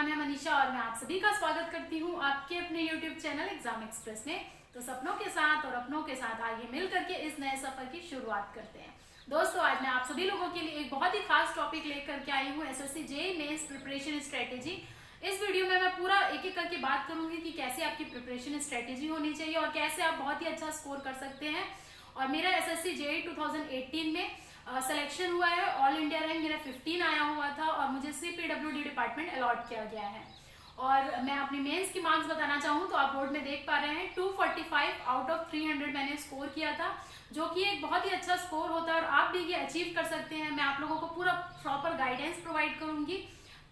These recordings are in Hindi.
नाम है मनीषा और मैं आप सभी का स्वागत करती हूँ आपके अपने YouTube चैनल एग्जाम एक्सप्रेस में। तो सपनों के साथ और अपनों के साथ आगे मिल करके इस नए सफर की शुरुआत करते हैं। दोस्तों, आज मैं आप सभी लोगों के लिए एक बहुत ही खास टॉपिक लेकर के आई हूँ, SSC JEE mains preparation strategy. इस वीडियो में मैं पूरा एक एक करके बात करूंगी कि कैसे आपकी प्रिपरेशन स्ट्रेटेजी होनी चाहिए और कैसे आप बहुत ही अच्छा स्कोर कर सकते हैं। और मेरा एसएससी जेईई 2018 में सिलेक्शन हुआ है। ऑल इंडिया रैंक मेरा 15 आया हुआ था और मुझे CPWD डिपार्टमेंट अलॉट किया गया है। और मैं अपनी मेंस की मार्क्स बताना चाहूँ तो आप बोर्ड में देख पा रहे हैं 245 आउट ऑफ 300 मैंने स्कोर किया था, जो कि एक बहुत ही अच्छा स्कोर होता है और आप भी ये अचीव कर सकते हैं। मैं आप लोगों को पूरा प्रॉपर गाइडेंस प्रोवाइड करूंगी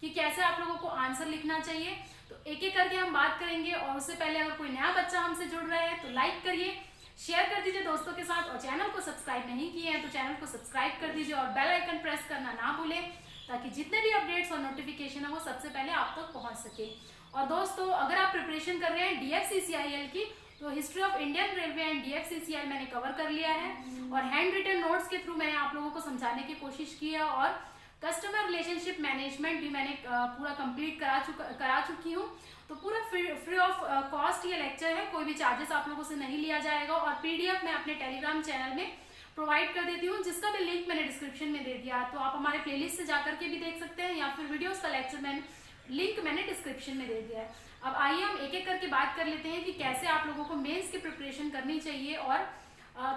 कि कैसे आप लोगों को आंसर लिखना चाहिए। तो एक एक करके हम बात करेंगे। और उससे पहले अगर कोई नया बच्चा हमसे जुड़ रहा है तो लाइक करिए, शेयर कर दीजिए दोस्तों के साथ, और चैनल को सब्सक्राइब नहीं किए हैं तो चैनल को सब्सक्राइब कर दीजिए और बेल आइकन प्रेस करना ना भूलें, ताकि जितने भी अपडेट्स और नोटिफिकेशन है वो सबसे पहले आप तक पहुंच सके। और दोस्तों, अगर आप प्रिपरेशन कर रहे हैं DFCCIL की, तो history of Indian railway and DFCCIL मैंने कवर कर लिया है और हैंड रिटन नोट्स के थ्रू मैंने आप लोगों को समझाने की कोशिश की है। और कस्टमर रिलेशनशिप मैनेजमेंट भी मैंने पूरा कंप्लीट करा चुकी हूँ। तो पूरा फ्री ऑफ कॉस्ट ये लेक्चर है, कोई भी चार्जेस आप लोगों से नहीं लिया जाएगा। और PDF मैं अपने टेलीग्राम चैनल में प्रोवाइड कर देती हूँ, जिसका भी लिंक मैंने डिस्क्रिप्शन में दे दिया। तो आप हमारे प्लेलिस्ट से जाकर के भी देख सकते हैं, या फिर वीडियोस का लेक्चर लिंक मैंने डिस्क्रिप्शन में दे दिया है। अब आइए हम एक एक करके बात कर लेते हैं कि कैसे आप लोगों को मेंस की प्रिपरेशन करनी चाहिए और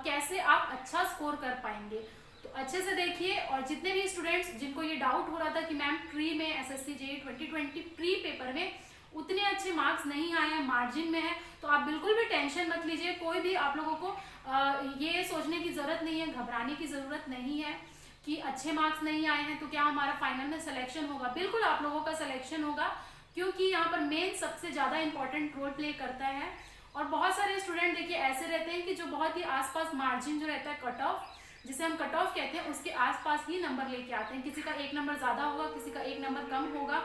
कैसे आप अच्छा स्कोर कर पाएंगे। तो अच्छे से देखिए। और जितने भी स्टूडेंट्स जिनको ये डाउट हो रहा था कि मैम प्री में SSC JEE 2020 प्री पेपर में उतने अच्छे मार्क्स नहीं आए हैं, मार्जिन में है, तो आप बिल्कुल भी टेंशन मत लीजिए। कोई भी आप लोगों को ये सोचने की जरूरत नहीं है, घबराने की जरूरत नहीं है कि अच्छे मार्क्स नहीं आए हैं तो क्या हमारा फाइनल में सिलेक्शन होगा। बिल्कुल आप लोगों का सिलेक्शन होगा, क्योंकि यहाँ पर मेन सबसे ज्यादा इंपॉर्टेंट रोल प्ले करता है। और बहुत सारे स्टूडेंट देखिए ऐसे रहते हैं कि जो बहुत ही आसपास मार्जिन जो रहता है, कट ऑफ जिसे हम कट ऑफ कहते हैं, उसके आसपास ही नंबर लेके आते हैं। किसी का एक नंबर ज्यादा होगा, किसी का एक नंबर कम होगा,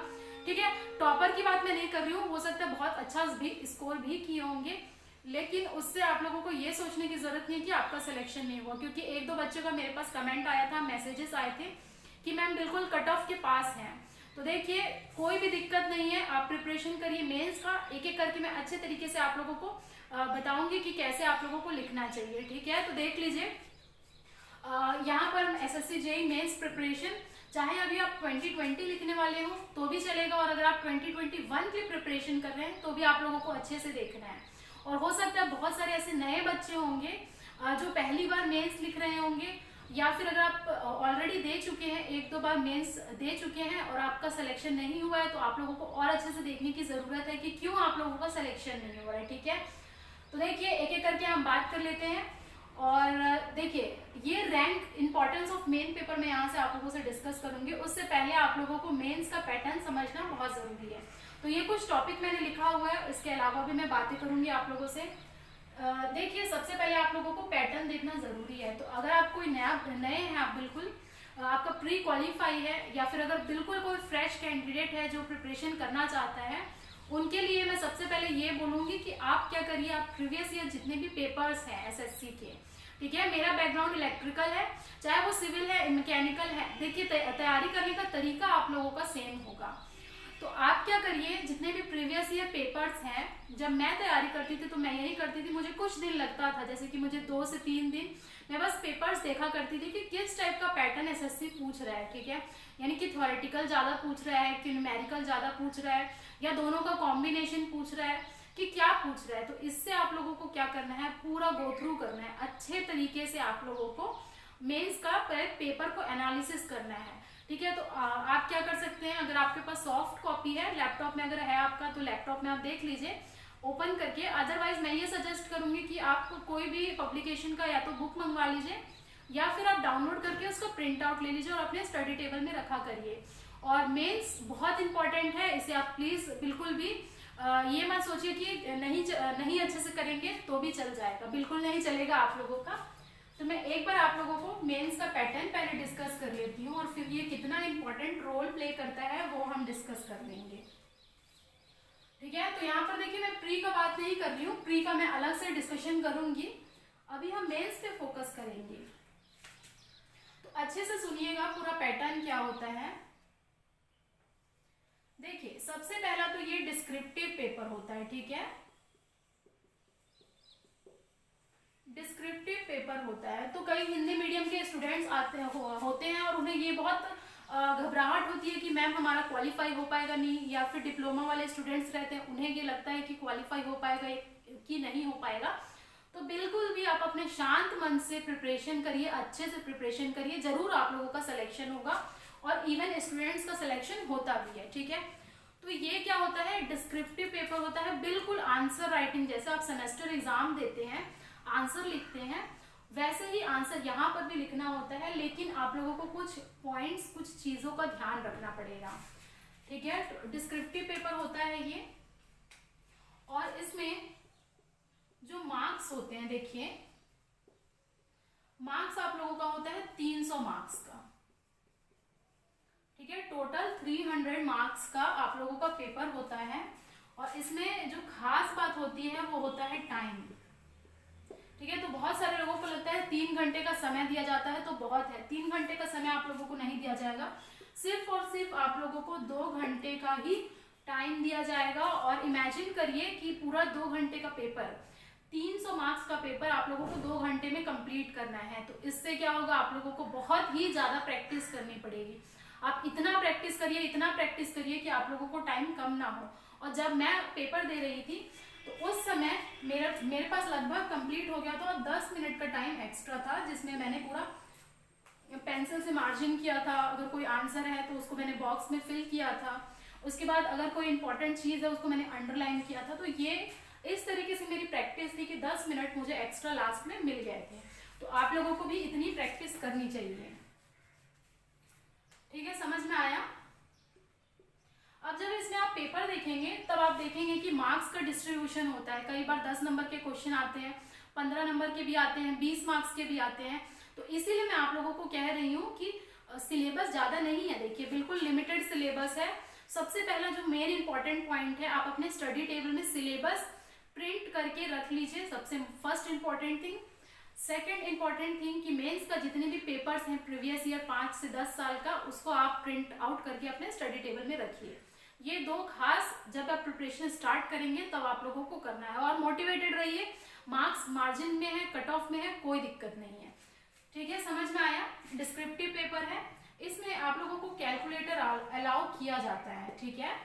ठीक है। टॉपर की बात मैं नहीं कर रही हूँ, हो सकता है बहुत अच्छा भी स्कोर भी किए होंगे, लेकिन उससे आप लोगों को ये सोचने की जरूरत नहीं है कि आपका सिलेक्शन नहीं हुआ। क्योंकि एक दो बच्चों का मेरे पास कमेंट आया था, मैसेजेस आए थे कि मैम बिल्कुल कट ऑफ के पास है। तो देखिए कोई भी दिक्कत नहीं है, आप प्रिपरेशन करिए मेंस का। एक एक करके मैं अच्छे तरीके से आप लोगों को बताऊंगी कि कैसे आप लोगों को लिखना चाहिए, ठीक है। तो देख लीजिए, यहाँ पर SSC JEE मेंस प्रिपरेशन, चाहे अभी आप 2020 लिखने वाले हो तो भी चलेगा, और अगर आप 2021 की प्रिपरेशन कर रहे हैं तो भी आप लोगों को अच्छे से देखना है। और हो सकता है बहुत सारे ऐसे नए बच्चे होंगे जो पहली बार मेंस लिख रहे होंगे, या फिर अगर आप ऑलरेडी दे चुके हैं, एक दो बार मेंस दे चुके हैं और आपका सिलेक्शन नहीं हुआ है, तो आप लोगों को और अच्छे से देखने की जरूरत है कि क्यों आप लोगों का सिलेक्शन नहीं हुआ है, ठीक है। तो देखिए एक एक करके हम बात कर लेते हैं। और देखिए ये rank importance of main paper में यहाँ से आप लोगों से डिस्कस करूंगी। उससे पहले आप लोगों को मेंस का पैटर्न समझना बहुत जरूरी है। तो ये कुछ टॉपिक मैंने लिखा हुआ है, इसके अलावा भी मैं बातें करूंगी आप लोगों से। देखिए सबसे पहले आप लोगों को पैटर्न देखना जरूरी है। तो अगर आप कोई नए हैं, आप बिल्कुल आपका प्री क्वालिफाई है, या फिर अगर बिल्कुल कोई फ्रेश कैंडिडेट है जो प्रिपरेशन करना चाहता है, उनके लिए मैं सबसे पहले ये बोलूंगी कि आप क्या करिए, आप प्रीवियस ईयर जितने भी पेपर्स हैं SSC के, ठीक है। मेरा बैकग्राउंड इलेक्ट्रिकल है, चाहे वो सिविल है, मैकेनिकल है, देखिए तैयारी करने का तरीका आप लोगों का सेम होगा। तो आप क्या करिए, जितने भी प्रीवियस ईयर पेपर्स हैं, जब मैं तैयारी करती थी तो मैं यही करती थी, मुझे कुछ दिन लगता था, जैसे कि मुझे 2 से 3 दिन मैं बस पेपर्स देखा करती थी कि किस टाइप का पैटर्न SSC पूछ रहा है, ठीक है। यानी कि थ्योरेटिकल ज्यादा पूछ रहा है कि न्यूमेरिकल ज्यादा पूछ रहा है, या दोनों का कॉम्बिनेशन पूछ रहा है, कि क्या पूछ रहा है। तो इससे आप लोगों को क्या करना है, पूरा गो थ्रू करना है अच्छे तरीके से। आप लोगों को मेंस का पेपर को एनालिसिस करना है, ठीक है। तो आप क्या कर सकते हैं, अगर आपके पास सॉफ्ट कॉपी है, लैपटॉप में अगर है आपका, तो लैपटॉप में आप देख लीजिए ओपन करके। अदरवाइज मैं ये सजेस्ट करूंगी कि आप कोई भी पब्लिकेशन का या तो बुक मंगवा लीजिए, या फिर आप डाउनलोड करके उसका प्रिंट आउट ले लीजिए और अपने स्टडी टेबल में रखा करिए। और मेंस बहुत इंपॉर्टेंट है, इसे आप प्लीज बिल्कुल भी ये मत सोचिए कि नहीं अच्छे से करेंगे तो भी चल जाएगा, बिल्कुल नहीं चलेगा आप लोगों का। तो मैं एक बार आप लोगों को मेंस का पैटर्न पहले डिस्कस कर लेती हूँ, और फिर ये कितना इंपॉर्टेंट रोल प्ले करता है वो हम डिस्कस कर लेंगे, ठीक है। तो यहाँ पर देखिए मैं प्री का बात नहीं कर रही हूँ, प्री का मैं अलग से डिस्कशन करूंगी, अभी हम मेंस पे फोकस करेंगे। तो अच्छे से सुनिएगा पूरा पैटर्न क्या होता है। देखिए सबसे पहला तो ये डिस्क्रिप्टिव पेपर होता है, ठीक है, डिस्क्रिप्टिव पेपर होता है। तो कई हिंदी मीडियम के स्टूडेंट्स होते हैं और उन्हें ये बहुत घबराहट होती है कि मैम हमारा क्वालिफाई हो पाएगा नहीं, या फिर डिप्लोमा वाले स्टूडेंट्स रहते हैं उन्हें ये लगता है कि क्वालिफाई हो पाएगा कि नहीं हो पाएगा। तो बिल्कुल भी आप अपने शांत मन से प्रिपरेशन करिए, अच्छे से प्रिपरेशन करिए, जरूर आप लोगों का सिलेक्शन होगा और इवन स्टूडेंट्स का सिलेक्शन होता भी है, ठीक है। तो ये क्या होता है, डिस्क्रिप्टिव पेपर होता है, बिल्कुल आंसर राइटिंग जैसे आप सेमेस्टर एग्जाम देते हैं, आंसर लिखते हैं, वैसे ही आंसर यहाँ पर भी लिखना होता है। लेकिन आप लोगों को कुछ पॉइंट्स, कुछ चीजों का ध्यान रखना पड़ेगा, ठीक है। डिस्क्रिप्टिव पेपर होता है ये, और इसमें जो मार्क्स होते हैं, देखिए मार्क्स आप लोगों का होता है 300 मार्क्स का, ठीक है। टोटल 300 मार्क्स का आप लोगों का पेपर होता है। और इसमें जो खास बात होती है वो होता है टाइम, ठीक है। तो बहुत सारे लोगों को लगता है 3 घंटे का समय दिया जाता है तो बहुत है। 3 घंटे का समय आप लोगों को नहीं दिया जाएगा, सिर्फ और सिर्फ आप लोगों को 2 घंटे का ही टाइम दिया जाएगा। और इमेजिन करिए कि पूरा 2 घंटे का पेपर, 300 मार्क्स का पेपर आप लोगों को 2 घंटे में कंप्लीट करना है। तो इससे क्या होगा, आप लोगों को बहुत ही ज्यादा प्रैक्टिस करनी पड़ेगी। आप इतना प्रैक्टिस करिए, इतना प्रैक्टिस करिए कि आप लोगों को टाइम कम ना हो। और जब मैं पेपर दे रही थी तो उस समय मेरे पास लगभग कंप्लीट हो गया था और 10 मिनट का टाइम एक्स्ट्रा था, जिसमें मैंने पूरा पेंसिल से मार्जिन किया था। अगर कोई आंसर है तो उसको मैंने बॉक्स में फिल किया था। उसके बाद अगर कोई इंपॉर्टेंट चीज है उसको मैंने अंडरलाइन किया था। तो ये इस तरीके से मेरी प्रैक्टिस थी कि 10 मिनट मुझे एक्स्ट्रा लास्ट में मिल गए थे। तो आप लोगों को भी इतनी प्रैक्टिस करनी चाहिए, ठीक है, समझ में आया। अब जब इसमें आप पेपर देखेंगे तब आप देखेंगे कि मार्क्स का डिस्ट्रीब्यूशन होता है। कई बार 10 नंबर के क्वेश्चन आते हैं, 15 नंबर के भी आते हैं, 20 मार्क्स के भी आते हैं। तो इसीलिए मैं आप लोगों को कह रही हूँ कि सिलेबस ज्यादा नहीं है, देखिए बिल्कुल लिमिटेड सिलेबस है। सबसे पहला जो मेन इंपॉर्टेंट पॉइंट है, आप अपने स्टडी टेबल में सिलेबस प्रिंट करके रख लीजिए, सबसे first important thing. Second important thing कि मेंस का जितने भी पेपर्स हैं प्रीवियस ईयर 5 से 10 साल का, उसको आप प्रिंट आउट करके अपने स्टडी टेबल में रखिए। ये 2 खास जब आप प्रिपरेशन स्टार्ट करेंगे तब आप लोगों को करना है। और मोटिवेटेड रहिए, मार्क्स मार्जिन में है, कट ऑफ में है, कोई दिक्कत नहीं है, ठीक है, समझ में आया। डिस्क्रिप्टिव पेपर है, इसमें आप लोगों को कैलकुलेटर अलाउ किया जाता है, ठीक है।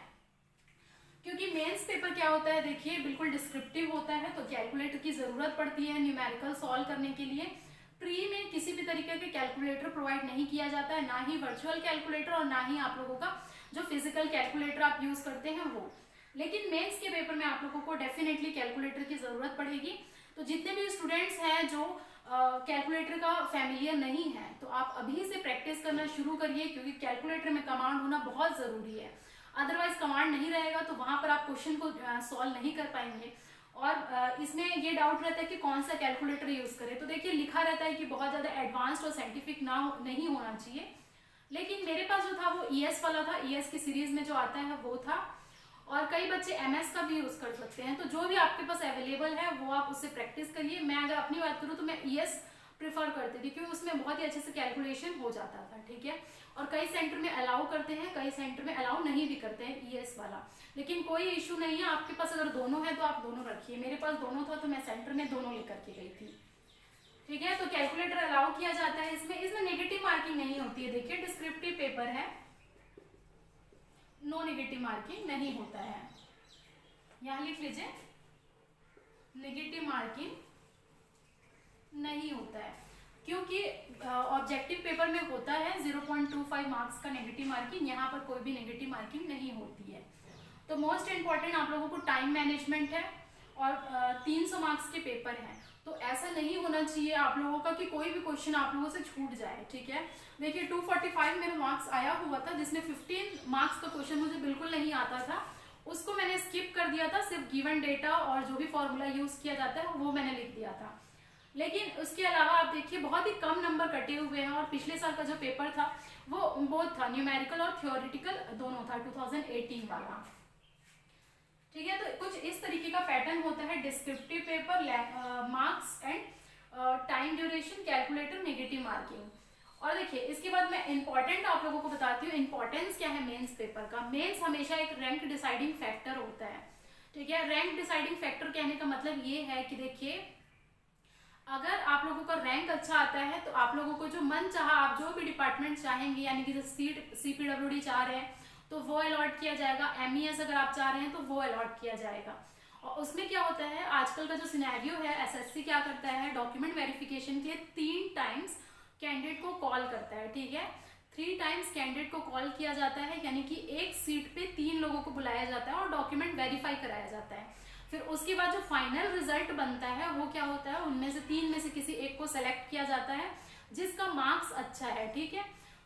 क्योंकि मेंस पेपर क्या होता है, देखिए बिल्कुल डिस्क्रिप्टिव होता है, तो कैलकुलेटर की जरूरत पड़ती है न्यूमेरिकल सॉल्व करने के लिए। प्री में किसी भी तरीके के कैलकुलेटर प्रोवाइड नहीं किया जाता है, ना ही वर्चुअल कैलकुलेटर और ना ही आप लोगों का जो फिजिकल कैलकुलेटर आप यूज करते हैं वो। लेकिन मेंस के पेपर में आप लोगों को डेफिनेटली कैलकुलेटर की जरूरत पड़ेगी। तो जितने भी स्टूडेंट्स हैं जो कैलकुलेटर का फैमिलियर नहीं है, तो आप अभी से प्रैक्टिस करना शुरू करिए, क्योंकि कैलकुलेटर में कमांड होना बहुत जरूरी है। अदरवाइज कमांड नहीं रहेगा तो वहां पर आप क्वेश्चन को सॉल्व नहीं कर पाएंगे। और इसमें ये डाउट रहता है कि कौन सा कैलकुलेटर यूज करें। तो देखिए लिखा रहता है कि बहुत ज्यादा एडवांस्ड और साइंटिफिक नहीं होना चाहिए, लेकिन मेरे पास जो था वो ईएस वाला था, ईएस की सीरीज में जो आता है वो था। और कई बच्चे एमएस का भी यूज कर सकते हैं, तो जो भी आपके पास अवेलेबल है वो आप उससे प्रैक्टिस करिए। मैं अगर अपनी बात करूँ तो मैं ईएस प्रेफर करती थी, क्योंकि उसमें बहुत ही अच्छे से कैलकुलेशन हो जाता था, ठीक है। और कई सेंटर में अलाउ करते हैं, कई सेंटर में अलाउ नहीं भी करते हैं ईएस वाला, लेकिन कोई इशू नहीं है। आपके पास अगर दोनों है तो आप दोनों रखिए। मेरे पास दोनों था तो मैं सेंटर में दोनों लेकर के गई थी, ठीक है। तो कैलकुलेटर अलाउ किया जाता है इसमें नेगेटिव मार्किंग नहीं होती है। देखिए डिस्क्रिप्टिव पेपर है, नो नेगेटिव मार्किंग नहीं होता है, यहां लिख लीजिए, नेगेटिव मार्किंग नहीं होता है। क्योंकि ऑब्जेक्टिव पेपर में होता है 0.25 मार्क्स का नेगेटिव मार्किंग, यहाँ पर कोई भी नेगेटिव मार्किंग नहीं होती है। तो मोस्ट इंपॉर्टेंट आप लोगों को टाइम मैनेजमेंट है और 300 मार्क्स के पेपर हैं। तो ऐसा नहीं होना चाहिए आप लोगों का कि कोई भी क्वेश्चन आप लोगों से छूट जाए, ठीक है। देखिए 245 मेरे मार्क्स आया हुआ था, जिसमें 15 मार्क्स का क्वेश्चन मुझे बिल्कुल नहीं आता था, उसको मैंने स्किप कर दिया था। सिर्फ गिवन डेटा और जो भी फॉर्मूला यूज किया जाता है वो मैंने लिख दिया था। लेकिन उसके अलावा आप देखिए बहुत ही कम नंबर कटे हुए हैं। और पिछले साल का जो पेपर था वो बोथ था, न्यूमेरिकल और थ्योरेटिकल दोनों था, 2018 वाला, ठीक है। तो कुछ इस तरीके का पैटर्न होता है descriptive paper, marks and time duration, calculator, negative marking. और देखिए इसके बाद मैं इंपॉर्टेंट आप लोगों को बताती हूँ इंपॉर्टेंस क्या है मेंस पेपर का। मेंस हमेशा एक रैंक डिसाइडिंग फैक्टर होता है, ठीक है। रैंक डिसाइडिंग फैक्टर कहने का मतलब ये है कि देखिए अगर आप लोगों का रैंक अच्छा आता है तो आप लोगों को जो मन चाहा आप जो भी डिपार्टमेंट चाहेंगे, यानी कि सीट CPWD चाह रहे हैं तो वो अलॉट किया जाएगा, MES अगर आप चाह रहे हैं तो वो अलॉट किया जाएगा। और उसमें क्या होता है आजकल का जो सिनेरियो है, SSC क्या करता है डॉक्यूमेंट वेरिफिकेशन के लिए 3 टाइम्स कैंडिडेट को कॉल करता है, ठीक है। 3 टाइम्स कैंडिडेट को कॉल किया जाता है, यानी कि एक सीट पे 3 लोगों को बुलाया जाता है और डॉक्यूमेंट वेरीफाई कराया जाता है। फिर उसके बाद जो फाइनल रिजल्ट बनता है वो क्या होता है, उनमें से 3 में से किसी एक को सेलेक्ट किया जाता है जिसका मार्क्स अच्छा है, ठीक है।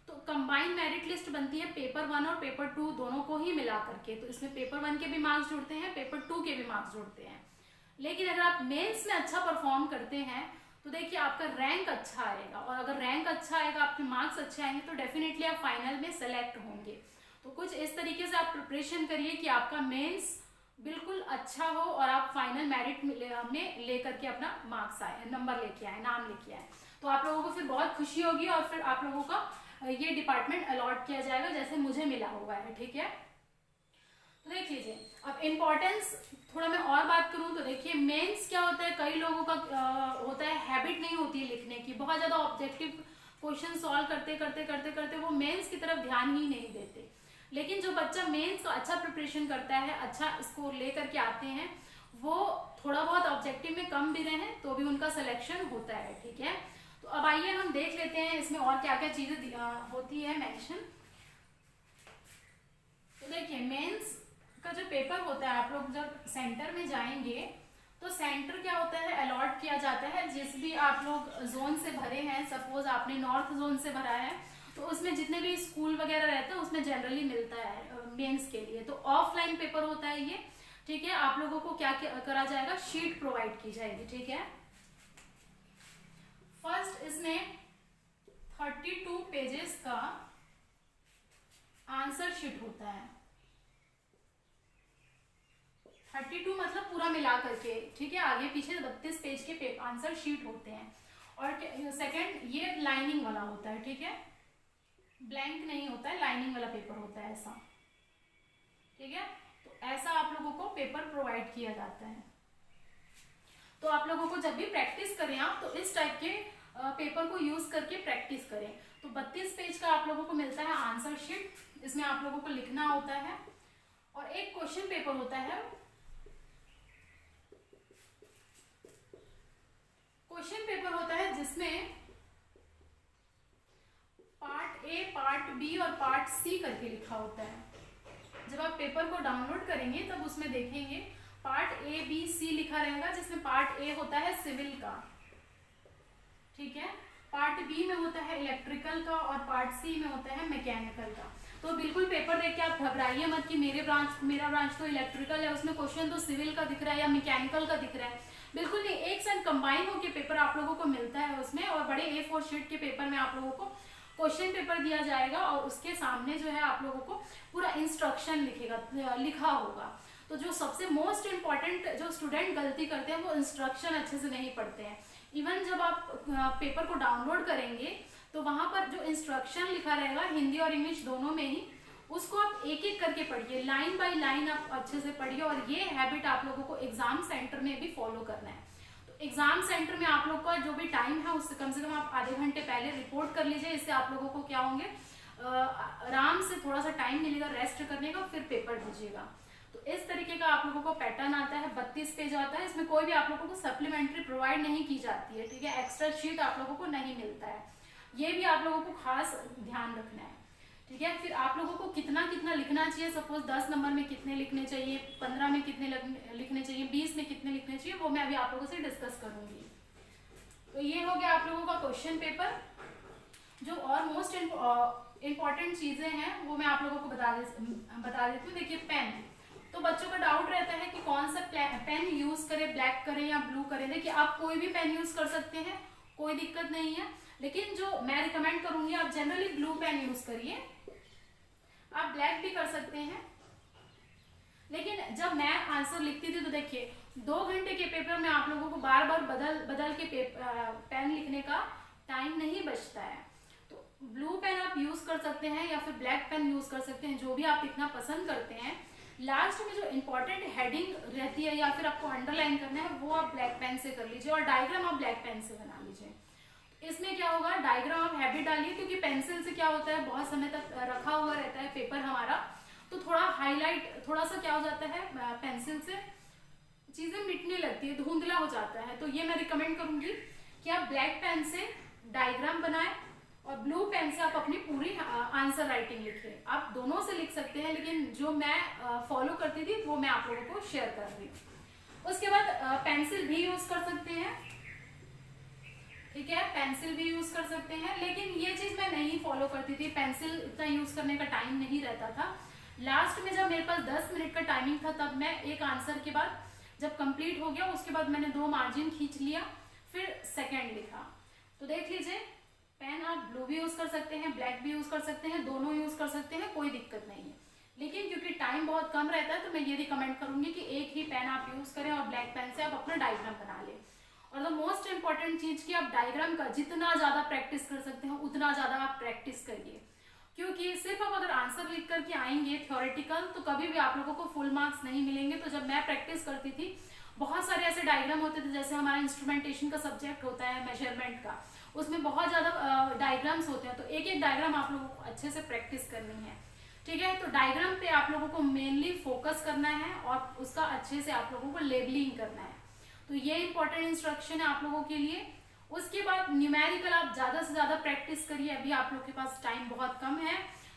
तो कंबाइंड मेरिट लिस्ट बनती है पेपर 1 और पेपर 2 दोनों को ही मिला करके। तो इसमें पेपर 1 के भी मार्क्स जुड़ते हैं, पेपर 2 के भी मार्क्स जुड़ते हैं। लेकिन अगर आप मेंस में अच्छा परफॉर्म करते हैं तो देखिए आपका रैंक अच्छा आएगा, और अगर रैंक अच्छा आएगा, आपके मार्क्स अच्छे आएंगे तो डेफिनेटली आप फाइनल में सेलेक्ट होंगे। तो कुछ इस तरीके से आप प्रिपरेशन करिए कि आपका मेंस बिल्कुल अच्छा हो और आप फाइनल मेरिट में लेकर के अपना मार्क्स आए, नंबर लेके आए, नाम लेके आए। तो आप लोगों को फिर बहुत खुशी होगी और फिर आप लोगों का ये डिपार्टमेंट अलॉट किया जाएगा जैसे मुझे मिला हुआ है, ठीक है। तो देख लीजिए अब इम्पोर्टेंस थोड़ा मैं और बात करूं तो देखिए मेंस क्या होता है, कई लोगों का होता है हैबिट नहीं होती है लिखने की, बहुत ज़्यादा ऑब्जेक्टिव क्वेश्चन सॉल्व करते करते करते करते वो मेंस की तरफ ध्यान ही नहीं देते। लेकिन जो बच्चा मेंस का अच्छा प्रिपरेशन करता है, अच्छा स्कोर लेकर के आते हैं, वो थोड़ा बहुत ऑब्जेक्टिव में कम भी रहे तो भी उनका सिलेक्शन होता है, ठीक है। तो अब आइए हम देख लेते हैं इसमें और क्या क्या चीज़ें होती है मेंशन। तो देखिए मेंस का जो पेपर होता है, आप लोग जब सेंटर में जाएंगे तो सेंटर क्या होता है अलॉट किया जाता है जिस भी आप लोग जोन से भरे हैं। सपोज आपने नॉर्थ जोन से भरा है तो उसमें जितने भी स्कूल वगैरह रहते हैं उसमें जनरली मिलता है मेंस के लिए। तो ऑफलाइन पेपर होता है ये, ठीक है। आप लोगों को क्या करा जाएगा, शीट प्रोवाइड की जाएगी, ठीक है। फर्स्ट इसमें 32 पेजेस का आंसर शीट होता है। 32 मतलब पूरा मिला करके, ठीक है। आगे पीछे 32 पेज के आंसर शीट होते हैं। और सेकंड ये लाइनिंग वाला होता है, ठीक है, ब्लैंक नहीं होता है, लाइनिंग वाला पेपर होता है ऐसा, ठीक है। तो ऐसा आप लोगों को पेपर प्रोवाइड किया जाता है। तो आप लोगों को जब भी प्रैक्टिस करें आप तो इस टाइप के पेपर को यूज करके प्रैक्टिस करें। तो 32 पेज का आप लोगों को मिलता है आंसर शीट, इसमें आप लोगों को लिखना होता है। और एक क्वेश्चन पेपर होता है, क्वेश्चन पेपर होता है जिसमें पार्ट ए, पार्ट बी और पार्ट सी करके लिखा होता है। जब आप पेपर को डाउनलोड करेंगे तब उसमें देखेंगे पार्ट ए बी सी लिखा रहेगा, जिसमें पार्ट ए होता है सिविल का, ठीक है, पार्ट बी में होता है इलेक्ट्रिकल का और पार्ट सी में होता है मैकेनिकल का। तो बिल्कुल पेपर देख के आप घबराइए मत कि मेरा ब्रांच तो इलेक्ट्रिकल है, उसमें क्वेश्चन तो सिविल का दिख रहा है या मैकेनिकल का दिख रहा है। बिल्कुल नहीं, एक साथ कंबाइन होकर पेपर आप लोगों को मिलता है उसमें। और बड़े A4 शीट के पेपर में आप लोगों को क्वेश्चन पेपर दिया जाएगा और उसके सामने जो है आप लोगों को पूरा इंस्ट्रक्शन लिखा होगा। तो जो सबसे मोस्ट इम्पॉर्टेंट जो स्टूडेंट गलती करते हैं वो इंस्ट्रक्शन अच्छे से नहीं पढ़ते हैं। इवन जब आप पेपर को डाउनलोड करेंगे तो वहां पर जो इंस्ट्रक्शन लिखा रहेगा हिंदी और इंग्लिश दोनों में ही, उसको आप एक एक करके पढ़िए, लाइन बाय लाइन आप अच्छे से पढ़िए। और ये हैबिट आप लोगों को एग्जाम सेंटर में भी फॉलो करना है। तो एग्जाम सेंटर में आप लोग का जो भी टाइम है उससे कम आप आधे घंटे पहले रिपोर्ट कर लीजिए। इससे आप लोगों को क्या होंगे, आराम से थोड़ा सा टाइम मिलेगा रेस्ट करने का, फिर पेपर दीजिएगा। तो इस तरीके का आप लोगों को पैटर्न आता है, 32 पेज आता है। इसमें कोई भी आप लोगों को सप्लीमेंट्री प्रोवाइड नहीं की जाती है, ठीक है, एक्स्ट्रा शीट आप लोगों को नहीं मिलता है। ये भी आप लोगों को खास ध्यान रखना है, ठीक है। फिर आप लोगों को कितना कितना लिखना चाहिए, सपोज 10 नंबर में कितने लिखने चाहिए, 15 में कितने लिखने चाहिए, 20 में कितने लिखने चाहिए, वो मैं अभी आप लोगों से डिस्कस करूंगी। तो ये हो गया आप लोगों का क्वेश्चन पेपर। जो और मोस्ट इम्पॉर्टेंट चीजें हैं वो मैं आप लोगों को बता देती हूँ। देखिए पेन, तो बच्चों का डाउट रहता है कि कौन सा पेन यूज करें, ब्लैक करें या ब्लू करें। देखिए आप कोई भी पेन यूज कर सकते हैं, कोई दिक्कत नहीं है। लेकिन जो मैं रिकमेंड करूंगी आप जनरली ब्लू पेन यूज करिए, आप ब्लैक भी कर सकते हैं। लेकिन जब मैं आंसर लिखती थी तो देखिए 2 घंटे के पेपर में आप लोगों को बार बार बदल के पेन लिखने का टाइम नहीं बचता है। तो ब्लू पेन आप यूज कर सकते हैं या फिर ब्लैक पेन यूज कर सकते हैं, जो भी आप लिखना पसंद करते हैं। लास्ट में जो इंपॉर्टेंट हेडिंग रहती है या फिर आपको अंडरलाइन करना है वो आप ब्लैक पेन से कर लीजिए, और डायग्राम आप ब्लैक पेन से बना लीजिए। इसमें क्या होगा, डायग्राम आप हैबिट डालिए, क्योंकि पेंसिल से क्या होता है बहुत समय तक रखा हुआ रहता है पेपर हमारा, तो थोड़ा हाईलाइट थोड़ा सा क्या हो जाता है, पेंसिल से चीजें मिटने लगती है, धुंधला हो जाता है। तो ये मैं रिकमेंड करूंगी कि आप ब्लैक पेन से डायग्राम बनाएं और ब्लू पेन से आप अपनी पूरी आंसर राइटिंग लिखिए। आप दोनों से लिख सकते हैं, लेकिन जो मैं फॉलो करती थी वो मैं आप लोगों को शेयर कर रही हूँ। उसके बाद पेंसिल भी यूज कर सकते हैं, ठीक है, पेंसिल भी यूज कर सकते हैं, लेकिन ये चीज मैं नहीं फॉलो करती थी, पेंसिल इतना यूज करने का टाइम नहीं रहता था। लास्ट में जब मेरे पास 10 मिनट का टाइमिंग था, तब मैं एक आंसर के बाद जब कंप्लीट हो गया उसके बाद मैंने 2 मार्जिन खींच लिया, फिर सेकंड लिखा। तो देख लीजिए, पेन आप ब्लू भी यूज कर सकते हैं, ब्लैक भी यूज कर सकते हैं, दोनों यूज कर सकते हैं, कोई दिक्कत नहीं है। लेकिन क्योंकि टाइम बहुत कम रहता है तो मैं ये रिकमेंड करूंगी कि एक ही पेन आप यूज करें और ब्लैक पेन से आप अपना डायग्राम बना लें। और द मोस्ट इंपॉर्टेंट चीज कि आप डायग्राम का जितना ज्यादा प्रैक्टिस कर सकते हैं उतना ज्यादा आप प्रैक्टिस करिए, क्योंकि सिर्फ आप अगर आंसर लिख करके आएंगे थ्योरेटिकल तो कभी भी आप लोगों को फुल मार्क्स नहीं मिलेंगे। तो जब मैं प्रैक्टिस करती थी, बहुत सारे ऐसे डायग्राम होते थे, जैसे हमारा इंस्ट्रूमेंटेशन का सब्जेक्ट होता है मेजरमेंट का, उसमें बहुत ज्यादा डायग्राम्स होते हैं, तो एक एक डायग्राम आप लोगों को अच्छे से प्रैक्टिस करनी है, ठीक है। तो डायग्राम पे आप लोगों को मेनली फोकस करना है और उसका अच्छे से आप लोगों को लेबलिंग करना है। तो ये इंपॉर्टेंट इंस्ट्रक्शन है आप लोगों के लिए। उसके बाद न्यूमेरिकल आप ज्यादा से ज्यादा प्रैक्टिस करिए, अभी आप लोग के पास टाइम बहुत कम है,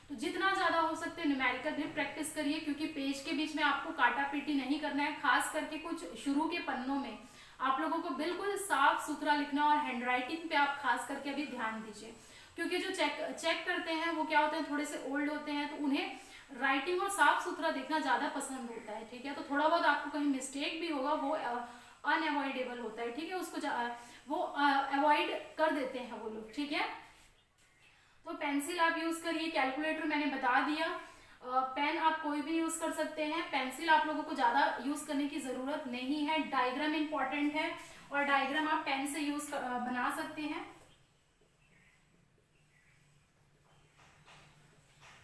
तो जितना ज्यादा हो सकते हैं न्यूमेरिकल भी प्रैक्टिस करिए, क्योंकि पेज के बीच में आपको काटा पीटी नहीं करना है। खास करके कुछ शुरू के पन्नों में आप लोगों को बिल्कुल साफ सुथरा लिखना, और हैंड राइटिंग पे आप खास करके अभी ध्यान दीजिए, क्योंकि जो चेक करते हैं वो क्या होते हैं, थोड़े से ओल्ड होते हैं, तो उन्हें राइटिंग और साफ सुथरा देखना ज्यादा पसंद होता है, ठीक है। तो थोड़ा बहुत आपको कहीं मिस्टेक भी होगा वो अनअवॉइडेबल होता है, ठीक है, उसको वो अवॉइड कर देते हैं वो लोग, ठीक है। तो पेंसिल आप यूज करिए, कैलकुलेटर मैंने बता दिया, पेन आप कोई भी यूज कर सकते हैं, पेंसिल आप लोगों को ज्यादा यूज करने की जरूरत नहीं है। डायग्राम इंपॉर्टेंट है और डायग्राम आप पेन से बना सकते हैं,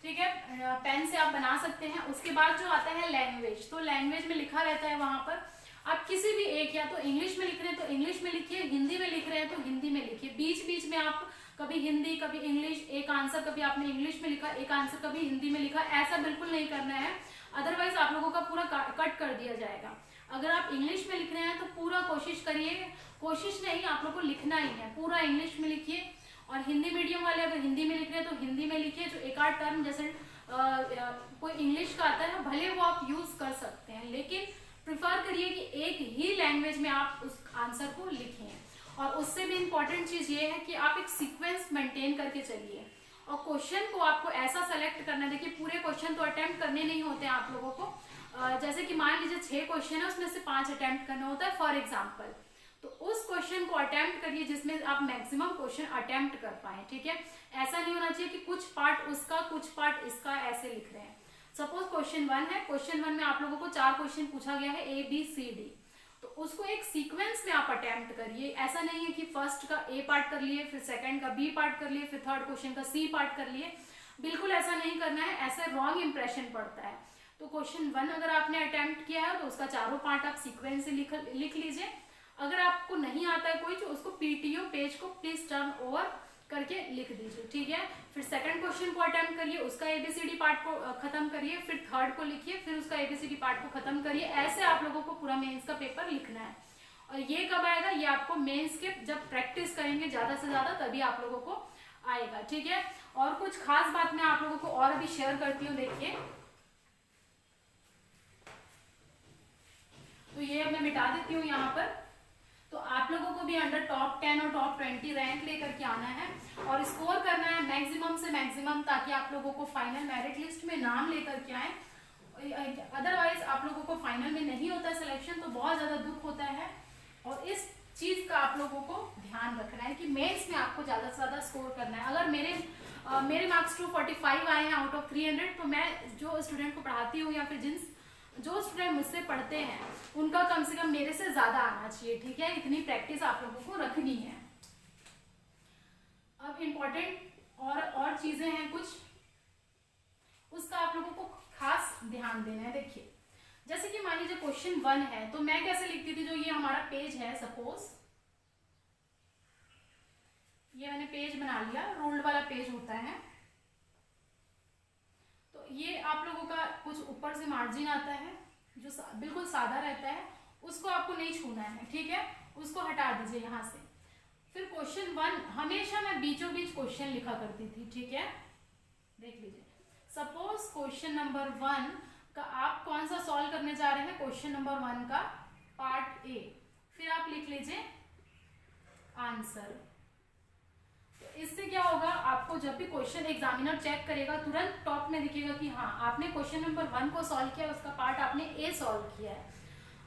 ठीक है, पेन से आप बना सकते हैं। उसके बाद जो आता है लैंग्वेज, तो लैंग्वेज में लिखा रहता है वहां पर आप किसी भी एक, या तो इंग्लिश में लिख रहे हैं तो इंग्लिश में लिखिए, हिंदी में लिख रहे हैं तो हिंदी में लिखिए, बीच बीच में आप कभी हिंदी कभी इंग्लिश, एक आंसर कभी आपने इंग्लिश में लिखा, एक आंसर कभी हिंदी में लिखा, ऐसा बिल्कुल नहीं करना है, अदरवाइज आप लोगों का पूरा कट कर दिया जाएगा। अगर आप इंग्लिश में लिख रहे हैं तो पूरा कोशिश करिए, कोशिश नहीं, आप लोग को लिखना ही है, पूरा इंग्लिश में लिखिए। और हिंदी मीडियम वाले अगर हिंदी में लिख रहे हैं तो हिंदी में लिखिए, जो एक आध टर्म जैसे कोई इंग्लिश का आता है भले वो आप यूज कर सकते हैं, लेकिन प्रिफर करिए कि एक ही लैंग्वेज में आप उस आंसर को लिखें। और उससे भी इम्पोर्टेंट चीज ये है कि आप एक सीक्वेंस मेंटेन करके चलिए, और क्वेश्चन को आपको ऐसा सेलेक्ट करना है। देखिए, पूरे क्वेश्चन तो अटेम्प्ट करने नहीं होते हैं आप लोगों को, जैसे कि मान लीजिए 6 क्वेश्चन है, उसमें से 5 अटेम्प्ट करना होता है फॉर एग्जाम्पल, तो उस क्वेश्चन को अटेम्प्ट करिए जिसमें आप मैक्सिमम क्वेश्चन अटेम्प्ट कर पाए, ठीक है। ऐसा नहीं होना चाहिए कि कुछ पार्ट उसका कुछ पार्ट इसका ऐसे लिख रहे हैं। सपोज क्वेश्चन 1 है, क्वेश्चन 1 में आप लोगों को 4 क्वेश्चन पूछा गया है ABCD, तो उसको एक सीक्वेंस में आप अटेम्प्ट करिए। ऐसा नहीं है कि फर्स्ट का A पार्ट कर लिए, फिर सेकंड का B पार्ट कर लिए, फिर थर्ड क्वेश्चन का C पार्ट कर लिए, बिल्कुल ऐसा नहीं करना है, ऐसे रॉन्ग इंप्रेशन पड़ता है। तो क्वेश्चन 1 अगर आपने अटेम्प्ट किया है तो उसका चारों पार्ट आप सीक्वेंस से लिख लीजिए। अगर आपको नहीं आता है कोई, तो उसको PTO पेज को प्लीज टर्न ओवर करके लिख दीजिए, ठीक है। फिर सेकंड क्वेश्चन को अटेम्प्ट करिए, उसका ABCD पार्ट को खत्म करिए, फिर थर्ड को लिखिए, फिर उसका ABCD पार्ट को खत्म करिए। ऐसे आप लोगों को पूरा मेंस का पेपर लिखना है। और ये कब आएगा, ये आपको मेंस के जब प्रैक्टिस करेंगे ज्यादा से ज्यादा, तभी आप लोगों को आएगा, ठीक है। और कुछ खास बात मैं आप लोगों को और अभी शेयर करती हूँ, देखिए। तो ये अब मैं मिटा देती हूँ यहाँ पर। तो आप लोगों को भी अंडर टॉप 10 और टॉप 20 रैंक लेकर के आना है और स्कोर करना है मैक्सिमम से मैक्सिमम, ताकि आप लोगों को फाइनल मेरिट लिस्ट में नाम लेकर के आए। अदरवाइज आप लोगों को फाइनल में नहीं होता है सिलेक्शन, तो बहुत ज्यादा दुख होता है। और इस चीज का आप लोगों को ध्यान रखना है कि मेंस में आपको ज्यादा से ज्यादा स्कोर करना है। अगर मेरे मार्क्स 245 आए हैं आउट ऑफ 300, तो मैं जो स्टूडेंट को पढ़ाती हूँ या फिर जो स्टूडेंट मुझसे पढ़ते हैं उनका कम से कम मेरे से ज्यादा आना चाहिए, ठीक है। इतनी प्रैक्टिस आप लोगों को रखनी है। अब इम्पोर्टेंट और चीजें हैं कुछ, उसका आप लोगों को खास ध्यान देना है। देखिए जैसे कि मान लीजिए क्वेश्चन 1 है, तो मैं कैसे लिखती थी, जो ये हमारा पेज है, सपोज ये मैंने पेज बना लिया, रूल्ड वाला पेज होता है, तो ये आप लोगों का कुछ ऊपर से मार्जिन आता है जो बिल्कुल सादा रहता है, उसको आपको नहीं छूना है, ठीक है, उसको हटा दीजिए यहाँ से। फिर क्वेश्चन 1 हमेशा मैं बीचों बीच क्वेश्चन लिखा करती थी, ठीक है, देख लीजिए। सपोज क्वेश्चन नंबर 1 का आप कौन सा सॉल्व करने जा रहे हैं, क्वेश्चन नंबर 1 का पार्ट ए, फिर आप लिख लीजिए आंसर। तो इससे क्या होगा, आपको जब भी क्वेश्चन एग्जामिनर चेक करेगा तुरंत टॉप में दिखेगा कि हाँ आपने क्वेश्चन नंबर 1 को सॉल्व किया, उसका पार्ट आपने ए सॉल्व किया है।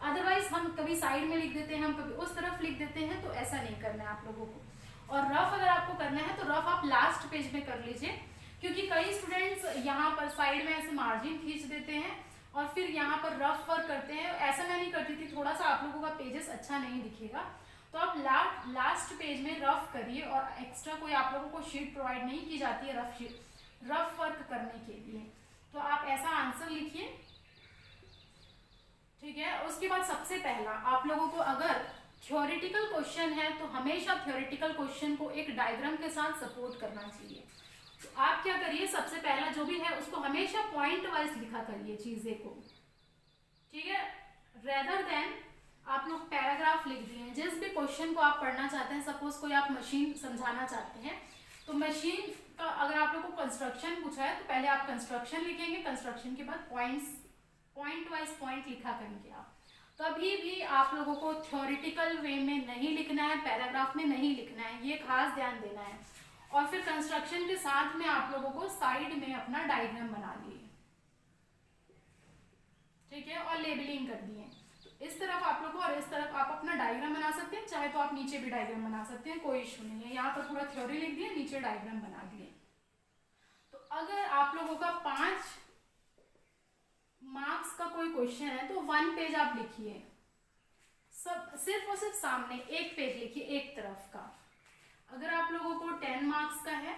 अदरवाइज हम कभी साइड में लिख देते हैं, हम कभी उस तरफ लिख देते हैं, तो ऐसा नहीं करना है आप लोगों को। और रफ अगर आपको करना है तो रफ आप लास्ट पेज में कर लीजिए, क्योंकि कई स्टूडेंट्स यहाँ पर साइड में ऐसे मार्जिन खींच देते हैं और फिर यहाँ पर रफ वर्क करते हैं। ऐसा मैं नहीं करती थी, थोड़ा सा आप लोगों का पेजेस अच्छा नहीं दिखेगा, तो आप लास्ट पेज में रफ करिए। और एक्स्ट्रा कोई आप लोगों को शीट प्रोवाइड नहीं की जाती है रफ वर्क करने के लिए, तो आप ऐसा आंसर लिखिए, ठीक है। उसके बाद सबसे पहला आप लोगों को अगर थ्योरेटिकल क्वेश्चन है तो हमेशा थ्योरेटिकल क्वेश्चन को एक डायग्राम के साथ सपोर्ट करना चाहिए। तो आप क्या करिए, सबसे पहला जो भी है उसको हमेशा पॉइंट वाइज लिखा करिए चीजें को, ठीक है, रेदर देन आप लोग पैराग्राफ लिख दिए। जिस भी क्वेश्चन को आप पढ़ना चाहते हैं, सपोज कोई आप मशीन समझाना चाहते हैं, तो मशीन का अगर आप लोग को कंस्ट्रक्शन पूछा है तो पहले आप कंस्ट्रक्शन लिखेंगे, कंस्ट्रक्शन के बाद पॉइंट वाइज पॉइंट लिखा करेंगे आप। कभी भी आप लोगों को थ्योरेटिकल वे में नहीं लिखना है, पैराग्राफ में नहीं लिखना है, ये खास ध्यान देना है। और फिर कंस्ट्रक्शन के साथ में आप लोगों को साइड में अपना डायग्राम बना लिए, ठीक है, और लेबलिंग कर दिए। तो इस तरफ आप लोगों को और इस तरफ आप अपना डायग्राम बना सकते हैं, चाहे तो आप नीचे भी डायग्राम बना सकते हैं, कोई इशू नहीं है। यहाँ पर पूरा थ्योरी लिख दिए, नीचे डायग्राम बना दिए। तो अगर आप लोगों का 5 मार्क्स का कोई क्वेश्चन है तो 1 पेज आप लिखिए, सब सिर्फ और सिर्फ सामने एक पेज लिखिए एक तरफ का। अगर आप लोगों को 10 मार्क्स का है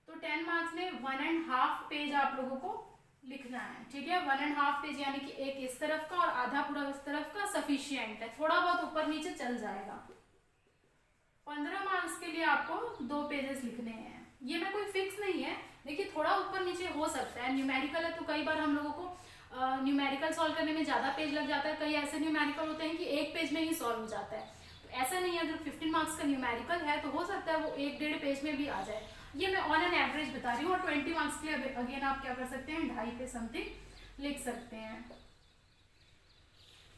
तो 10 मार्क्स में 1.5 पेज आप लोगों को लिखना है, ठीक है, 1.5 पेज, यानी कि एक इस तरफ का और आधा पूरा इस तरफ का सफिशिएंट है, थोड़ा बहुत ऊपर नीचे चल जाएगा। 15 मार्क्स के लिए आपको 2 पेजेस लिखने हैं। ये मैं कोई फिक्स नहीं है, देखिए थोड़ा ऊपर नीचे हो सकता है, न्यूमेरिकल है तो कई बार हम लोगों को न्यूमेरिकल सॉल्व करने में ज़्यादा पेज लग जाता है, कई ऐसे न्यूमेरिकल होते हैं कि एक पेज में ही सॉल्व हो जाता है। तो ऐसा नहीं है, अगर 15 मार्क्स का न्यूमेरिकल है तो हो सकता है वो 1-1.5 पेज में भी आ जाए। ये मैं ऑन एन एवरेज बता रही हूँ। और 20 मार्क्स के लिए अगेन आप क्या कर सकते हैं, 2.5 पे समथिंग लिख सकते हैं।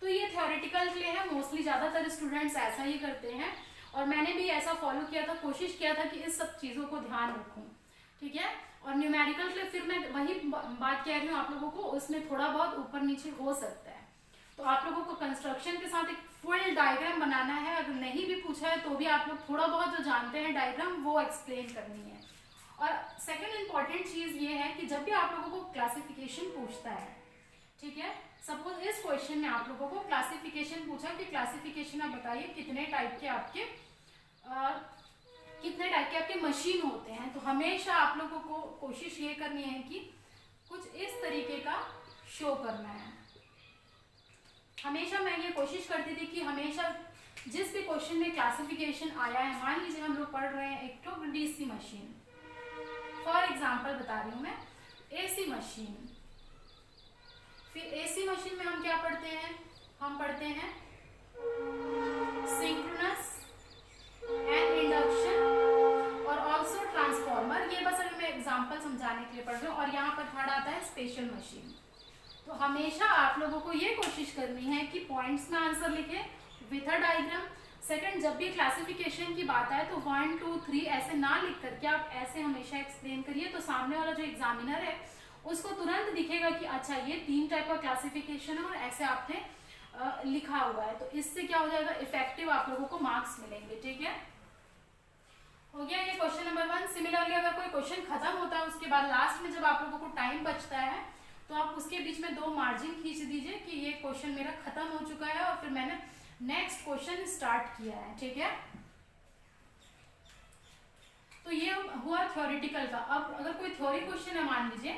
तो ये थ्योरेटिकल के लिए है, मोस्टली ज़्यादातर स्टूडेंट्स ऐसा ही करते हैं और मैंने भी ऐसा फॉलो किया था, कोशिश किया था कि इस सब चीज़ों को ध्यान रखूँ, ठीक है। और न्यूमेरिकल के लिए फिर मैं वही बात कह रही हूँ आप लोगों को, उसमें थोड़ा बहुत ऊपर नीचे हो सकता है। तो आप लोगों को कंस्ट्रक्शन के साथ एक फुल डायग्राम बनाना है, अगर नहीं भी पूछा है तो भी आप लोग थोड़ा बहुत जो जानते हैं डायग्राम वो एक्सप्लेन करनी है। और सेकंड इंपॉर्टेंट चीज़ ये है कि जब भी आप लोगों को क्लासिफिकेशन पूछता है, ठीक है, सपोज इस क्वेश्चन में आप लोगों को क्लासिफिकेशन पूछा कि क्लासिफिकेशन आप बताइए कितने टाइप के आपके मशीन होते हैं, तो हमेशा आप लोगों को कोशिश ये करनी है कि कुछ इस तरीके का शो करना है। हमेशा मैं ये कोशिश करती थी कि हमेशा जिस भी क्वेश्चन में क्लासिफिकेशन आया है, मान लीजिए हम लोग पढ़ रहे हैं एक तो डीसी मशीन, फॉर एग्जाम्पल बता रही हूँ मैं, एसी मशीन, फिर एसी मशीन में हम क्या पढ़ते हैं, हम पढ़ते हैं सिंक्रोनस एंड इंडक्शन और ऑल्सो ट्रांसफॉर्मर। ये बस अभी मैं एग्जाम्पल समझाने के लिए पढ़ रही हूँ। और यहाँ पर थर्ड आता है स्पेशल मशीन। तो हमेशा आप लोगों को ये कोशिश करनी है कि पॉइंट्स में आंसर लिखें विथ अ डायग्राम। सेकंड, जब भी क्लासिफिकेशन की बात आए तो 1, 2, 3 ऐसे ना लिख करके आप ऐसे हमेशा एक्सप्लेन करिए, तो सामने वाला जो एग्जामिनर है उसको तुरंत दिखेगा कि अच्छा ये 3 टाइप का क्लासिफिकेशन है और ऐसे आपने लिखा हुआ है। तो इससे क्या हो जाएगा, इफेक्टिव आप लोगों को मार्क्स मिलेंगे, ठीक है। हो गया ये क्वेश्चन नंबर 1। सिमिलरली अगर कोई क्वेश्चन खत्म होता है उसके बाद लास्ट में जब आप लोगों को टाइम बचता है तो आप उसके बीच में 2 मार्जिन खींच दीजिए कि ये क्वेश्चन मेरा खत्म हो चुका है और फिर मैंने नेक्स्ट क्वेश्चन स्टार्ट किया है, ठीक है। तो ये हुआ थ्योरेटिकल का। अब अगर कोई थ्योरी क्वेश्चन है मान लीजिए,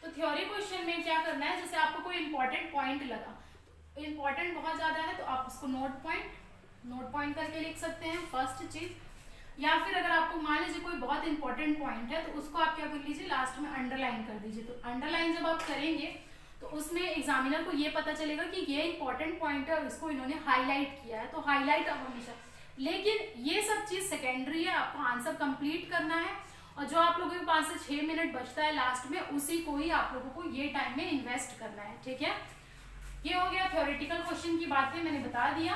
तो थ्योरी क्वेश्चन में क्या करना है, जैसे आपको कोई इंपॉर्टेंट पॉइंट लगा, इंपॉर्टेंट बहुत ज्यादा है तो आप उसको नोट पॉइंट करके लिख सकते हैं, फर्स्ट चीज। या फिर अगर आपको मान लीजिए कोई बहुत इंपॉर्टेंट पॉइंट है तो उसको आप क्या कर लीजिए, लास्ट में अंडरलाइन कर दीजिए। तो अंडरलाइन जब आप करेंगे तो उसमें एग्जामिनर को ये पता चलेगा कि ये इंपॉर्टेंट पॉइंट है और इसको इन्होंने हाईलाइट किया है, तो हाईलाइट आप हमेशा। लेकिन ये सब चीज सेकेंडरी है, आपको आंसर कंप्लीट करना है और जो आप लोगों के 5 से 6 मिनट बचता है लास्ट में, उसी को ही आप लोगों को ये टाइम में इन्वेस्ट करना है, ठीक है। ये हो गया थ्योरेटिकल क्वेश्चन की बातें, मैंने बता दिया।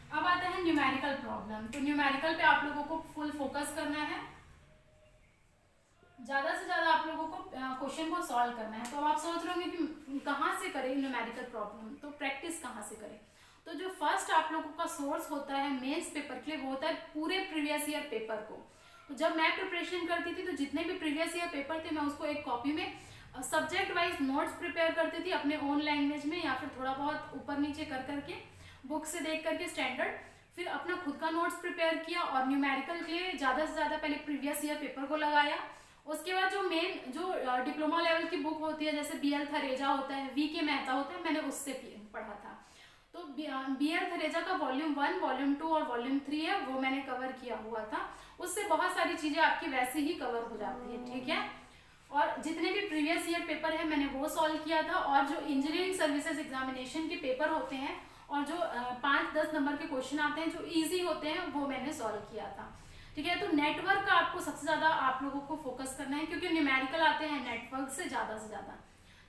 अब आता है न्यूमेरिकल प्रॉब्लम। तो न्यूमेरिकल पे आप लोगों को फुल फोकस करना है, ज्यादा से ज्यादा आप लोगों को क्वेश्चन को सॉल्व करना है। तो अब आप सोच रहे होंगे कि कहाँ से करें न्यूमेरिकल प्रॉब्लम, तो प्रैक्टिस कहाँ से करें। तो जो फर्स्ट आप लोगों का सोर्स होता है मेंस पेपर के लिए, वो होता है पूरे प्रीवियस ईयर पेपर को। तो जब मैं प्रिपरेशन करती थी तो जितने भी प्रीवियस ईयर पेपर थे मैं उसको एक कॉपी में सब्जेक्ट वाइज नोट्स प्रिपेयर करती थी अपने ओन लैंग्वेज में, या फिर थोड़ा बहुत ऊपर नीचे कर करके बुक से देख करके स्टैंडर्ड, फिर अपना खुद का नोट्स प्रिपेयर किया और न्यूमेरिकल के लिए ज़्यादा से ज़्यादा पहले प्रीवियस ईयर पेपर को लगाया। उसके बाद जो मेन जो डिप्लोमा लेवल की बुक होती है, जैसे BL थरेजा होता है, VK मेहता होता है, मैंने उससे पढ़ा था। तो BL थरेजा का वॉल्यूम 1, वॉल्यूम 2 और वॉल्यूम 3 है, वो मैंने कवर किया हुआ था। उससे बहुत सारी चीज़ें आपकी वैसे ही कवर हो जाती है, ठीक है। और जितने भी प्रीवियस ईयर पेपर है मैंने वो सॉल्व किया था। और जो इंजीनियरिंग सर्विसेज एग्जामिनेशन के पेपर होते हैं और जो 5-10 नंबर के क्वेश्चन आते हैं जो इजी होते हैं, वो मैंने सॉल्व किया था, ठीक है। तो नेटवर्क का आपको सबसे ज़्यादा आप लोगों को फोकस करना है, क्योंकि न्यूमेरिकल आते हैं नेटवर्क से ज़्यादा,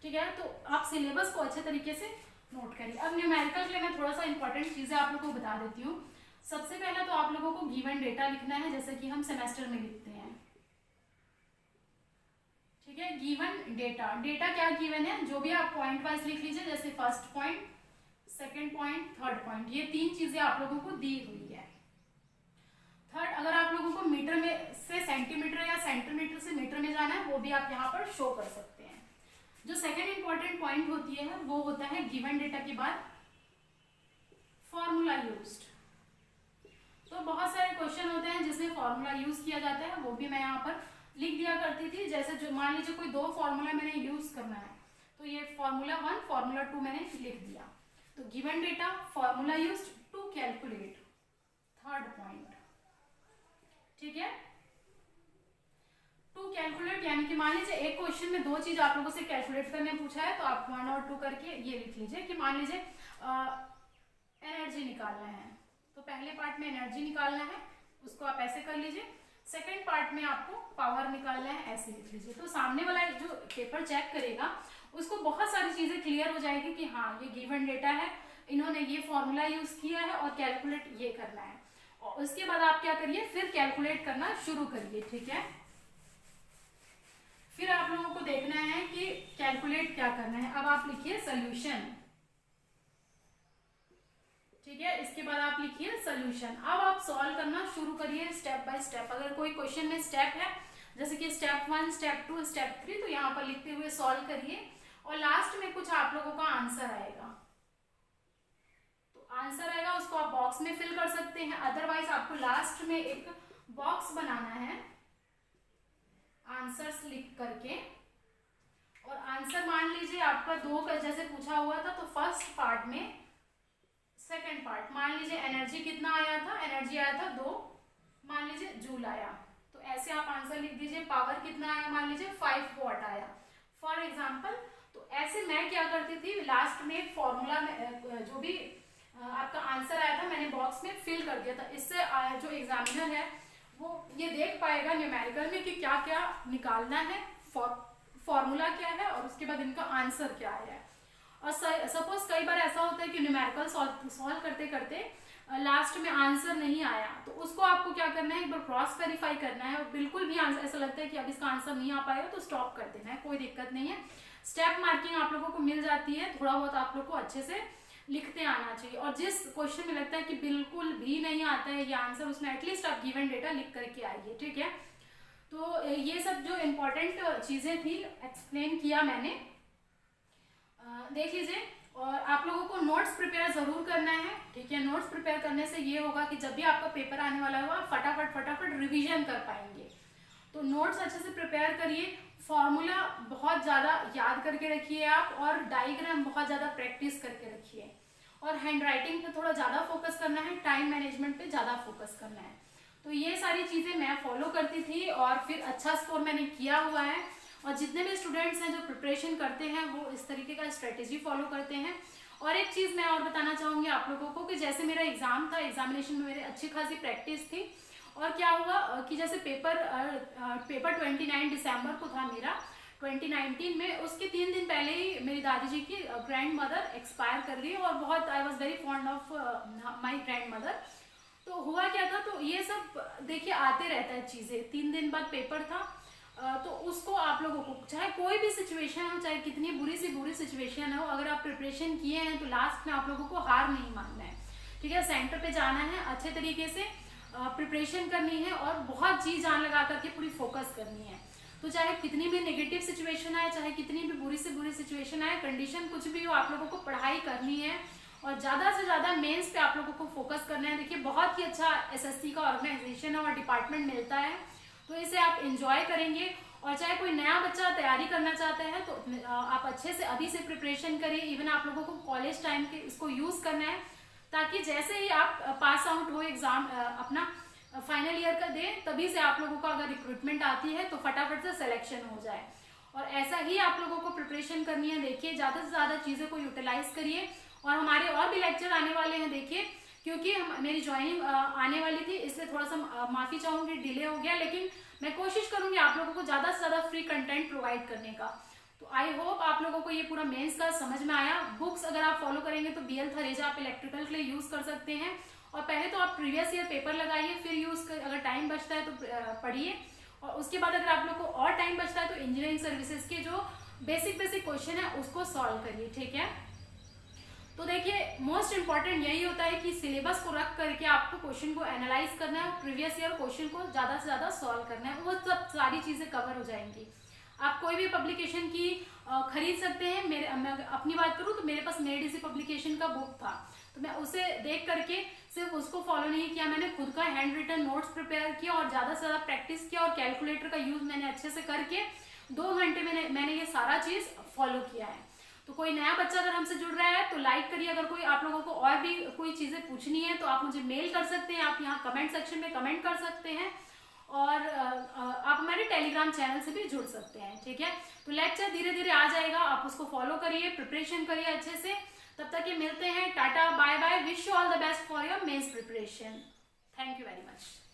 ठीक है। तो आप सिलेबस को अच्छे तरीके से नोट करिए। अब न्यूमेरिकल के लिए मैं थोड़ा सा इंपॉर्टेंट चीज़ें आप लोगों को बता देती हूँ। सबसे पहला तो आप लोगों को गिवन डेटा लिखना है, जैसे कि हम सेमेस्टर में लिखते हैं, ठीक है। गिवन डेटा, डेटा क्या गिवन है, जो भी आप पॉइंट वाइज लिख लीजिए, जैसे first point, second point, third point, ये 3 चीजें आप लोगों को दी हुई है। थर्ड, अगर आप लोगों को मीटर में से सेंटीमीटर या सेंटीमीटर से मीटर में जाना है, वो भी आप यहाँ पर शो कर सकते हैं। जो सेकेंड इंपॉर्टेंट पॉइंट होती है वो होता है गिवन डेटा के बाद फॉर्मूला यूज्ड। तो बहुत सारे क्वेश्चन होते हैं जिसमें फॉर्मूला यूज किया जाता है, वो भी मैं यहाँ पर लिख दिया करती थी। जैसे जो मान लीजिए कोई 2 फॉर्मूला मैंने यूज करना है, तो ये फॉर्मूला 1, फॉर्मूला 2 मैंने लिख दिया। तो given data, formula used to calculate, third point, ठीक है। टू कैलकुलेट यानी कि मान लीजिए एक क्वेश्चन में 2 चीज आप लोगों से कैलकुलेट करने पूछा है, तो आप 1 और 2 करके ये लिख लीजिए कि मान लीजिए एनर्जी निकालना है, तो पहले पार्ट में एनर्जी निकालना है, उसको आप ऐसे कर लीजिए। सेकेंड पार्ट में आपको पावर निकालना है, ऐसे लिख लीजिए। तो सामने वाला जो पेपर चेक करेगा उसको बहुत सारी चीजें क्लियर हो जाएगी कि हाँ ये गिवन डेटा है, इन्होंने ये फॉर्मूला यूज किया है और कैलकुलेट ये करना है। और उसके बाद आप क्या करिए, फिर कैलकुलेट करना शुरू करिए, ठीक है। फिर आप लोगों को देखना है कि कैलकुलेट क्या करना है। अब आप लिखिए सोल्यूशन, ठीक है। इसके बाद आप लिखिए सोल्यूशन। अब आप सॉल्व करना शुरू करिए स्टेप बाय स्टेप। अगर कोई क्वेश्चन में स्टेप है, जैसे कि स्टेप 1, स्टेप 2, स्टेप 3, तो यहाँ पर लिखते हुए सॉल्व करिए और लास्ट में कुछ आप लोगों का आंसर आएगा। तो आंसर आएगा, उसको आप बॉक्स में फिल कर सकते हैं, अदरवाइज आपको लास्ट में एक बॉक्स बनाना है आंसर्स लिख करके। और आंसर मान लीजिए आपका 2 का जैसे पूछा हुआ था, तो फर्स्ट पार्ट में सेकेंड पार्ट मान लीजिए एनर्जी कितना आया था, एनर्जी आया था 2, मान लीजिए जूल आया, तो ऐसे आप आंसर लिख दीजिए। पावर कितना आया, मान लीजिए 5 वॉट आया, फॉर एग्जांपल। तो ऐसे मैं क्या करती थी, लास्ट में फॉर्मूला में जो भी आपका आंसर आया था मैंने बॉक्स में फिल कर दिया था। इससे जो एग्जामिनर है वो ये देख पाएगा न्यूमेरिकल में कि क्या क्या निकालना है, फॉर्मूला क्या है और उसके बाद इनका आंसर क्या है। और सपोज कई बार ऐसा होता है कि न्यूमेरिकल सॉल्व करते करते लास्ट में आंसर नहीं आया, तो उसको आपको क्या करना है, एक बार क्रॉस वेरीफाई करना है। और बिल्कुल भी आंसर ऐसा लगता है कि अब इसका आंसर नहीं आ पाएगा तो स्टॉप कर देना है, कोई दिक्कत नहीं है। स्टेप मार्किंग आप लोगों को मिल जाती है, थोड़ा बहुत आप लोग को अच्छे से लिखते आना चाहिए। और जिस क्वेश्चन में लगता है कि बिल्कुल भी नहीं आता है ये आंसर, उसमें एटलीस्ट आप गिवन डेटा लिख करके आइए, ठीक है। तो ये सब जो इम्पोर्टेंट चीजें थी एक्सप्लेन किया मैंने, देख लीजिए। और आप लोगों को नोट्स प्रिपेयर जरूर करना है, ठीक है। नोट्स प्रिपेयर करने से ये होगा कि जब भी आपका पेपर आने वाला हो आप फटाफट रिवीजन कर पाएंगे। तो नोट्स अच्छे से प्रिपेयर करिए, फॉर्मूला बहुत ज़्यादा याद करके रखिए आप, और डायग्राम बहुत ज़्यादा प्रैक्टिस करके रखिए, और हैंड राइटिंग पे थोड़ा ज़्यादा फोकस करना है, टाइम मैनेजमेंट पे ज़्यादा फोकस करना है। तो ये सारी चीज़ें मैं फॉलो करती थी और फिर अच्छा स्कोर मैंने किया हुआ है। और जितने भी स्टूडेंट्स हैं जो प्रिपरेशन करते हैं वो इस तरीके का स्ट्रेटेजी फॉलो करते हैं। और एक चीज़ मैं और बताना चाहूँगी आप लोगों को कि जैसे मेरा एग्ज़ाम था, एग्जामिनेशन में मेरे अच्छी खासी प्रैक्टिस थी। और क्या हुआ कि जैसे पेपर 29 दिसंबर को था मेरा 2019 में, उसके 3 दिन पहले ही मेरी दादी जी की ग्रैंड मदर एक्सपायर कर गई, और बहुत I was very fond of my grand mother. तो हुआ क्या था, तो ये सब देखिए आते रहता है चीज़ें। 3 दिन बाद पेपर था, तो उसको आप लोगों को चाहे कोई भी सिचुएशन हो, चाहे कितनी बुरी सी बुरी सिचुएशन हो, अगर आप प्रिपरेशन किए हैं तो लास्ट में आप लोगों को हार नहीं मानना है, ठीक है। सेंटर पे जाना है, अच्छे तरीके से प्रिपरेशन करनी है, और बहुत जी जान लगा करके पूरी फोकस करनी है। तो चाहे कितनी भी नेगेटिव सिचुएशन आए, चाहे कितनी भी बुरी से बुरी सिचुएशन आए, कंडीशन कुछ भी हो, आप लोगों को पढ़ाई करनी है, और ज़्यादा से ज़्यादा मेंस पे आप लोगों को फोकस करना है। देखिए बहुत ही अच्छा एसएससी का ऑर्गेनाइजेशन है और डिपार्टमेंट मिलता है, तो इसे आप एंजॉय करेंगे। और चाहे कोई नया बच्चा तैयारी करना चाहता है तो आप अच्छे से अभी से प्रिपरेशन करिए। इवन आप लोगों को कॉलेज टाइम के इसको यूज़ करना है, ताकि जैसे ही आप पास आउट हो एग्ज़ाम अपना फाइनल ईयर का दे, तभी से आप लोगों का अगर रिक्रूटमेंट आती है तो फटाफट से सिलेक्शन हो जाए। और ऐसा ही आप लोगों को प्रिपरेशन करनी है। देखिए ज़्यादा से ज़्यादा चीज़ें को यूटिलाइज करिए, और हमारे और भी लेक्चर आने वाले हैं देखिए, क्योंकि मेरी ज्वाइनिंग आने वाली थी, इसलिए थोड़ा सा माफ़ी चाहूँगी डिले हो गया, लेकिन मैं कोशिश करूँगी आप लोगों को ज़्यादा से ज़्यादा फ्री कंटेंट प्रोवाइड करने का। तो आई होप आप लोगों को ये पूरा मेंस का समझ में आया। बुक्स अगर आप फॉलो करेंगे तो BL थरेजा आप इलेक्ट्रिकल के लिए यूज़ कर सकते हैं, और पहले तो आप प्रीवियस ईयर पेपर लगाइए, फिर यूज़ कर, अगर टाइम बचता है तो पढ़िए, और उसके बाद अगर आप लोग को और टाइम बचता है तो इंजीनियरिंग सर्विसेज के जो बेसिक क्वेश्चन है उसको सॉल्व करिए, ठीक है। तो देखिए मोस्ट इंपॉर्टेंट यही होता है कि सिलेबस को रख करके आपको क्वेश्चन को एनालाइज करना है, प्रीवियस ईयर क्वेश्चन को ज़्यादा से ज़्यादा सॉल्व करना है, वो सब सारी चीज़ें कवर हो जाएंगी। आप कोई भी पब्लिकेशन की खरीद सकते हैं। मैं अपनी बात करूँ तो मेरे पास मेडिसी पब्लिकेशन का बुक था, तो मैं उसे देख करके सिर्फ उसको फॉलो नहीं किया, मैंने खुद का हैंड रिटन नोट्स प्रिपेयर किया और ज़्यादा से ज़्यादा प्रैक्टिस किया, और कैलकुलेटर का यूज़ मैंने अच्छे से करके 2 घंटे मैंने ये सारा चीज़ फॉलो किया है। तो कोई नया बच्चा अगर हमसे जुड़ रहा है तो लाइक करिए। अगर कोई आप लोगों को और भी कोई चीज़ें पूछनी है तो आप मुझे मेल कर सकते हैं, आप यहाँ कमेंट सेक्शन में कमेंट कर सकते हैं, और आप हमारे टेलीग्राम चैनल से भी जुड़ सकते हैं, ठीक है। तो लेक्चर धीरे धीरे आ जाएगा, आप उसको फॉलो करिए, प्रिपरेशन करिए अच्छे से। तब तक ये मिलते हैं, tata bye bye, wish you all the best for your mains preparation. Thank you very much.